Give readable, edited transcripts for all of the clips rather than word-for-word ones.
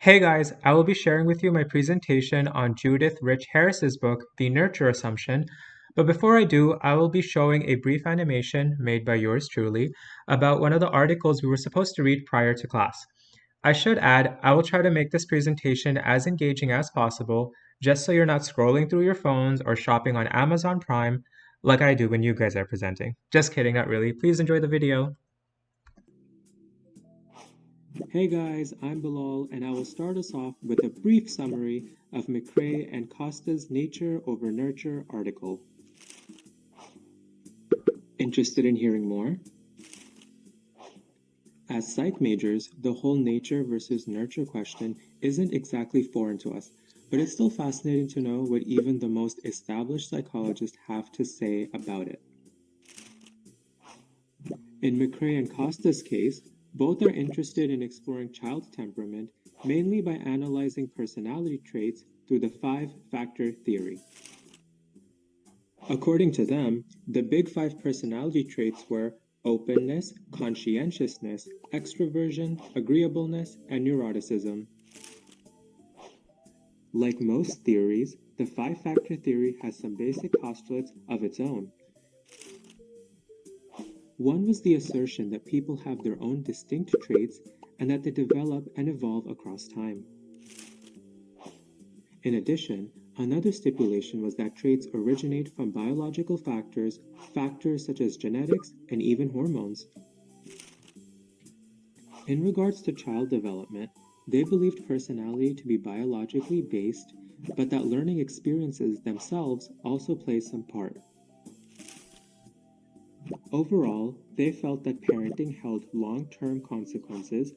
Hey guys, I will be sharing with you my presentation on Judith Rich Harris's book, The Nurture Assumption. But before I do, I will be showing a brief animation made by yours truly about one of the articles we were supposed to read prior to class. I should add, I will try to make this presentation as engaging as possible, just so you're not scrolling through your phones or shopping on Amazon Prime like I do when you guys are presenting. Just kidding, not really. Please enjoy the video. Hey guys, I'm Bilal, and I will start us off with a brief summary of McCrae and Costa's Nature over Nurture article. Interested in hearing more? As psych majors, the whole nature versus nurture question isn't exactly foreign to us, but it's still fascinating to know what even the most established psychologists have to say about it. In McCrae and Costa's case, both are interested in exploring child temperament mainly by analyzing personality traits through the five-factor theory. According to them, the big five personality traits were openness, conscientiousness, extroversion, agreeableness, and neuroticism. Like most theories, the five-factor theory has some basic postulates of its own. One was the assertion that people have their own distinct traits and that they develop and evolve across time. In addition, another stipulation was that traits originate from biological factors, factors such as genetics and even hormones. In regards to child development, they believed personality to be biologically based, but that learning experiences themselves also play some part. Overall, they felt that parenting held long-term consequences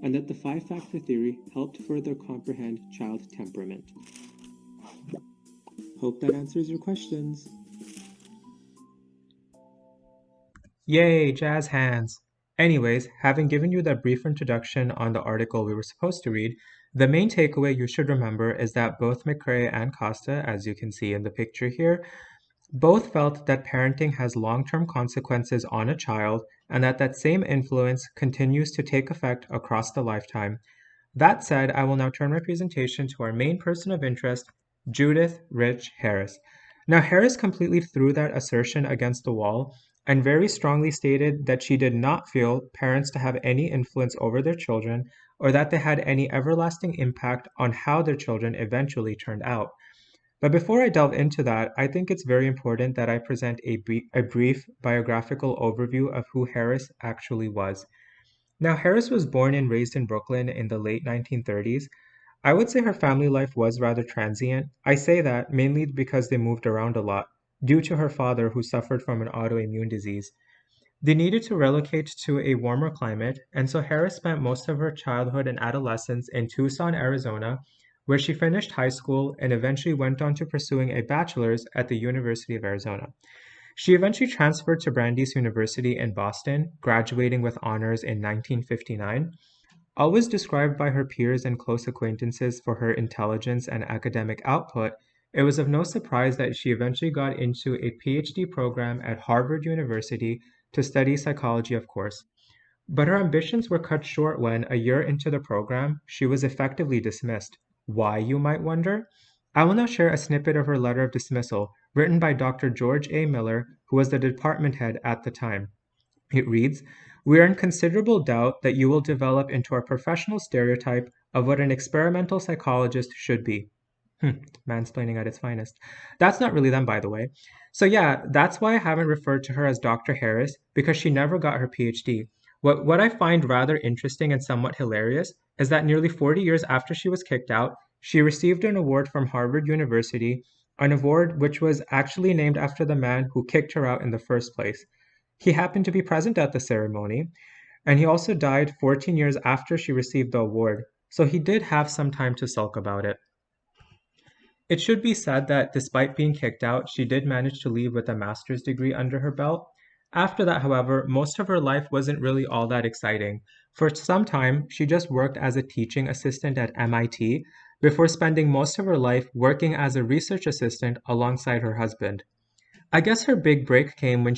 and that the five-factor theory helped further comprehend child temperament. Hope that answers your questions. Yay, jazz hands! Anyways, having given you that brief introduction on the article we were supposed to read, the main takeaway you should remember is that both McCrae and Costa, as you can see in the picture here, both felt that parenting has long-term consequences on a child and that same influence continues to take effect across the lifetime. That said, I will now turn my presentation to our main person of interest, Judith Rich Harris. Now, Harris completely threw that assertion against the wall and very strongly stated that she did not feel parents to have any influence over their children or that they had any everlasting impact on how their children eventually turned out. But before I delve into that, I think it's very important that I present a brief biographical overview of who Harris actually was. Now, Harris was born and raised in Brooklyn in the late 1930s. I would say her family life was rather transient. I say that mainly because they moved around a lot, due to her father who suffered from an autoimmune disease. They needed to relocate to a warmer climate, and so Harris spent most of her childhood and adolescence in Tucson, Arizona, where she finished high school and eventually went on to pursuing a bachelor's at the University of Arizona. She eventually transferred to Brandeis University in Boston, graduating with honors in 1959. Always described by her peers and close acquaintances for her intelligence and academic output, it was of no surprise that she eventually got into a PhD program at Harvard University to study psychology, of course. But her ambitions were cut short when, a year into the program, she was effectively dismissed. Why, you might wonder? I will now share a snippet of her letter of dismissal, written by Dr. George A. Miller, who was the department head at the time. It reads, "We are in considerable doubt that you will develop into our professional stereotype of what an experimental psychologist should be." Mansplaining at its finest. That's not really them, by the way. So yeah, that's why I haven't referred to her as Dr. Harris, because she never got her PhD. What I find rather interesting and somewhat hilarious is that nearly 40 years after she was kicked out, she received an award from Harvard University, an award which was actually named after the man who kicked her out in the first place. He happened to be present at the ceremony, and he also died 14 years after she received the award, so he did have some time to sulk about it. It should be said that despite being kicked out, she did manage to leave with a master's degree under her belt. After that, however, most of her life wasn't really all that exciting. For some time, she just worked as a teaching assistant at MIT before spending most of her life working as a research assistant alongside her husband. I guess her big break came when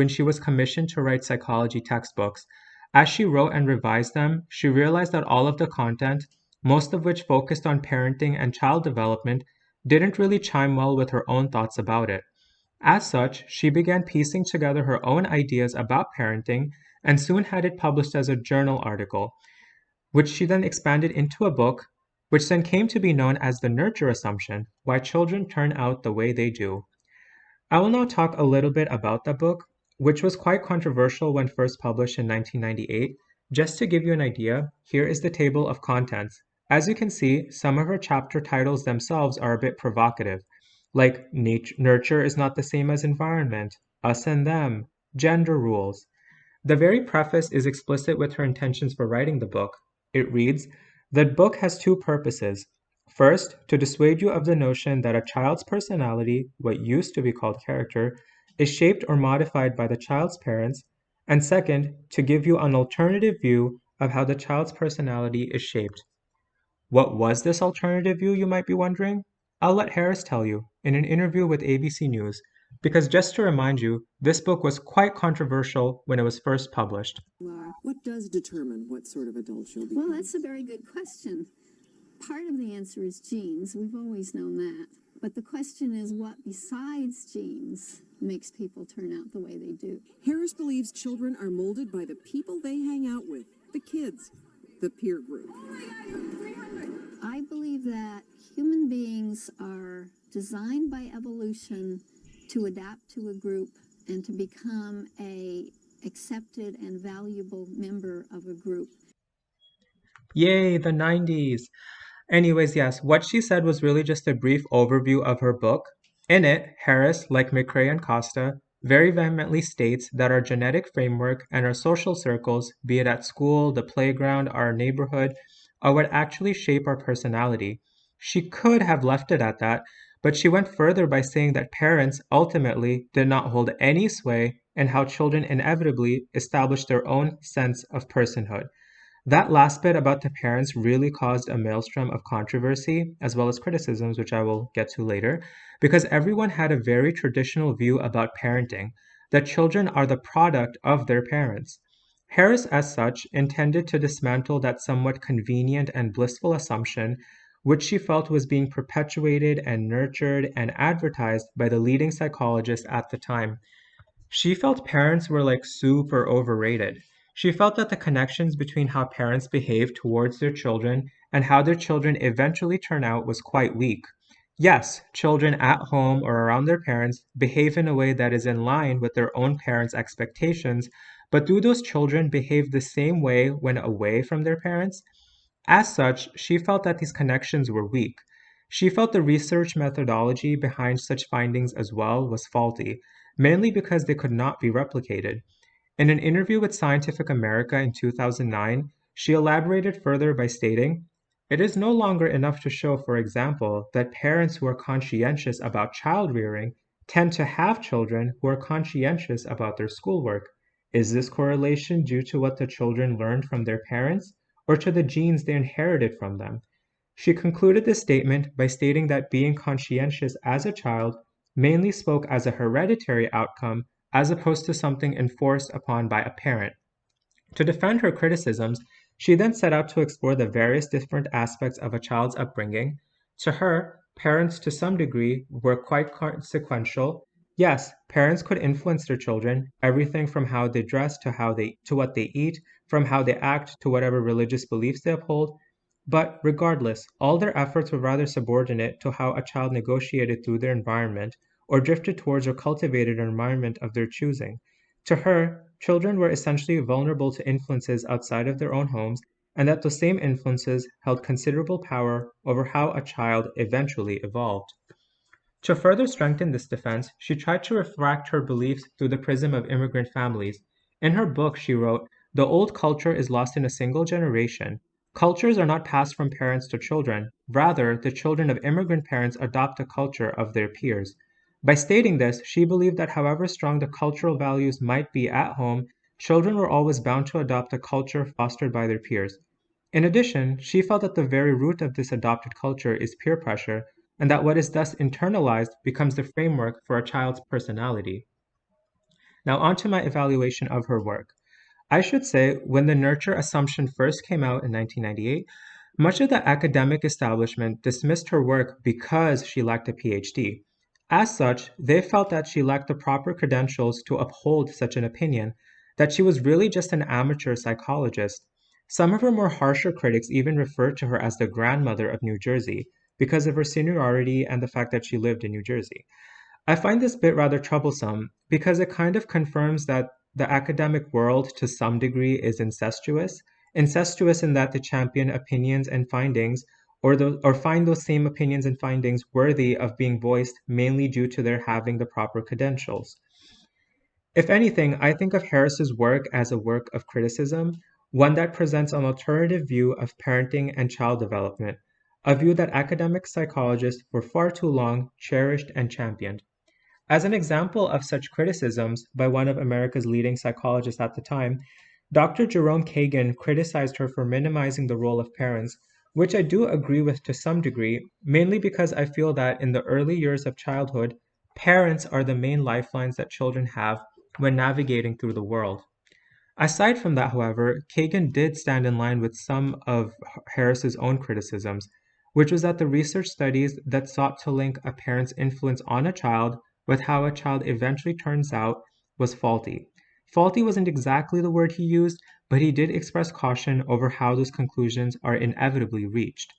she was commissioned to write psychology textbooks. As she wrote and revised them, she realized that all of the content most of which focused on parenting and child development, didn't really chime well with her own thoughts about it. As such, she began piecing together her own ideas about parenting and soon had it published as a journal article, which she then expanded into a book, which then came to be known as the Nurture Assumption: Why Children Turn Out the Way They Do. I will now talk a little bit about the book, which was quite controversial when first published in 1998. Just to give you an idea, here is the table of contents. As you can see, some of her chapter titles themselves are a bit provocative, like Nurture is not the same as environment, Us and Them, Gender Rules. The very preface is explicit with her intentions for writing the book. It reads, "The book has two purposes. First, to dissuade you of the notion that a child's personality, what used to be called character, is shaped or modified by the child's parents, and second, to give you an alternative view of how the child's personality is shaped." What was this alternative view, you might be wondering? I'll let Harris tell you in an interview with ABC News, because just to remind you, this book was quite controversial when it was first published. What does determine what sort of adult you'll be? Well, that's a very good question. Part of the answer is genes. We've always known that. But the question is, what besides genes makes people turn out the way they do? Harris believes children are molded by the people they hang out with, the kids, the peer group. I believe that human beings are designed by evolution to adapt to a group and to become a accepted and valuable member of a group. Yay, the 90s! Anyways, yes, what she said was really just a brief overview of her book. In it, Harris, like McCrae and Costa, very vehemently states that our genetic framework and our social circles, be it at school, the playground, our neighborhood, are what actually shape our personality. She could have left it at that, but she went further by saying that parents ultimately did not hold any sway in how children inevitably establish their own sense of personhood. That last bit about the parents really caused a maelstrom of controversy, as well as criticisms, which I will get to later, because everyone had a very traditional view about parenting, that children are the product of their parents. Harris, as such, intended to dismantle that somewhat convenient and blissful assumption, which she felt was being perpetuated and nurtured and advertised by the leading psychologists at the time. She felt parents were like super overrated. She felt that the connections between how parents behave towards their children and how their children eventually turn out was quite weak. Yes, children at home or around their parents behave in a way that is in line with their own parents' expectations, but do those children behave the same way when away from their parents? As such, she felt that these connections were weak. She felt the research methodology behind such findings as well was faulty, mainly because they could not be replicated. In an interview with Scientific America in 2009, she elaborated further by stating, "It is no longer enough to show, for example, that parents who are conscientious about child rearing tend to have children who are conscientious about their schoolwork. Is this correlation due to what the children learned from their parents or to the genes they inherited from them?" She concluded this statement by stating that being conscientious as a child mainly spoke as a hereditary outcome as opposed to something enforced upon by a parent. To defend her criticisms, she then set out to explore the various different aspects of a child's upbringing. To her, parents to some degree were quite consequential. Yes, parents could influence their children, everything from how they dress to what they eat, from how they act to whatever religious beliefs they uphold. But regardless, all their efforts were rather subordinate to how a child negotiated through their environment or drifted towards or cultivated an environment of their choosing. To her, children were essentially vulnerable to influences outside of their own homes, and that those same influences held considerable power over how a child eventually evolved. To further strengthen this defense, she tried to refract her beliefs through the prism of immigrant families. In her book, she wrote, "The old culture is lost in a single generation. Cultures are not passed from parents to children. Rather, the children of immigrant parents adopt the culture of their peers." By stating this, she believed that however strong the cultural values might be at home, children were always bound to adopt a culture fostered by their peers. In addition, she felt that the very root of this adopted culture is peer pressure, and that what is thus internalized becomes the framework for a child's personality. Now, on to my evaluation of her work. I should say, when the nurture assumption first came out in 1998, Much of the academic establishment dismissed her work because she lacked a PhD. As such, they felt that she lacked the proper credentials to uphold such an opinion, that she was really just an amateur psychologist. Some of her more harsher critics even referred to her as the grandmother of New Jersey because of her seniority and the fact that she lived in New Jersey. I find this bit rather troublesome because it kind of confirms that the academic world to some degree is incestuous. Incestuous in that they champion opinions and findings or find those same opinions and findings worthy of being voiced mainly due to their having the proper credentials. If anything, I think of Harris's work as a work of criticism, one that presents an alternative view of parenting and child development, a view that academic psychologists for far too long cherished and championed. As an example of such criticisms by one of America's leading psychologists at the time, Dr. Jerome Kagan criticized her for minimizing the role of parents, which I do agree with to some degree, mainly because I feel that in the early years of childhood, parents are the main lifelines that children have when navigating through the world. Aside from that, however, Kagan did stand in line with some of Harris's own criticisms, which was that the research studies that sought to link a parent's influence on a child with how a child eventually turns out was faulty. Faulty wasn't exactly the word he used, but he did express caution over how those conclusions are inevitably reached.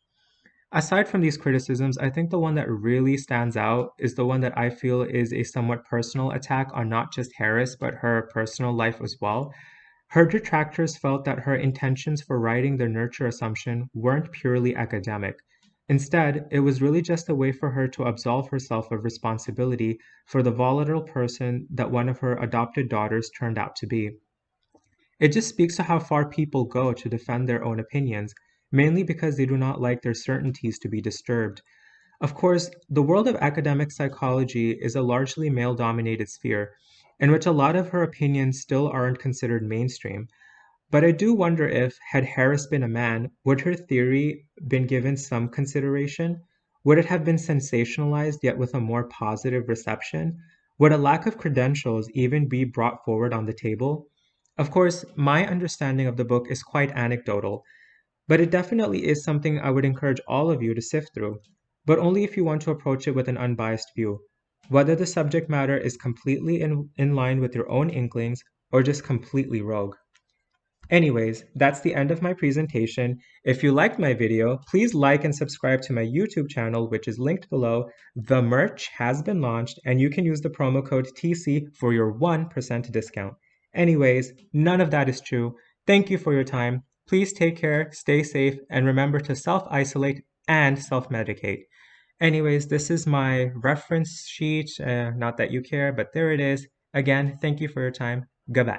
Aside from these criticisms, I think the one that really stands out is the one that I feel is a somewhat personal attack on not just Harris, but her personal life as well. Her detractors felt that her intentions for writing the nurture assumption weren't purely academic. Instead, it was really just a way for her to absolve herself of responsibility for the volatile person that one of her adopted daughters turned out to be. It just speaks to how far people go to defend their own opinions, mainly because they do not like their certainties to be disturbed. Of course, the world of academic psychology is a largely male dominated sphere, in which a lot of her opinions still aren't considered mainstream. But I do wonder if, had Harris been a man, would her theory been given some consideration? Would it have been sensationalized yet with a more positive reception? Would a lack of credentials even be brought forward on the table? Of course, my understanding of the book is quite anecdotal, but it definitely is something I would encourage all of you to sift through, but only if you want to approach it with an unbiased view. Whether the subject matter is completely in line with your own inklings or just completely rogue. Anyways, that's the end of my presentation. If you liked my video, please like and subscribe to my YouTube channel, which is linked below. The merch has been launched, and you can use the promo code TC for your 1% discount. Anyways, none of that is true. Thank you for your time. Please take care, stay safe, and remember to self-isolate and self-medicate. Anyways, this is my reference sheet. Not that you care, but there it is. Again, thank you for your time. Goodbye.